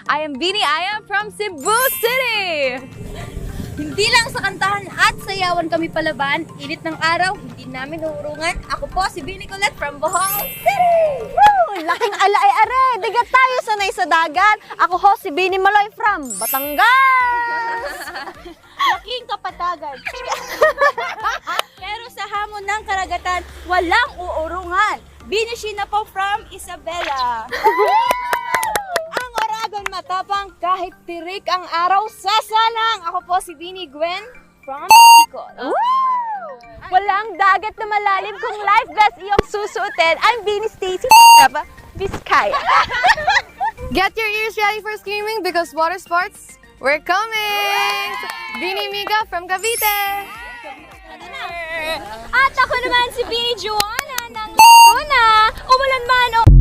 I am Bini. I am from Cebu City. Hindi lang sa kantahan at sayawan kami palaban, init ng araw, hindi namin uurungan. Ako po si Bini Colette from Bohol City! Woo! Laking alay are! Diga tayo sanay sa dagat. Ako ho si Bini Maloy from Batangas! Laking kapatagan. Pero sa hamon ng karagatan, walang uurungan. Bini Sheena po from Isabela. Ang Oragon matapang kahit tirik ang araw sasalang. Ako po si Bini Gwen from Bicol. Walang dagat na malalim kung life vest iyong susuotin. I'm Bini Stacy Vizcaya. Get your ears ready for screaming because water sports, we're coming! Bini Miga from Cavite. At ako naman si Bini Joanna ng Luna. Umulan man o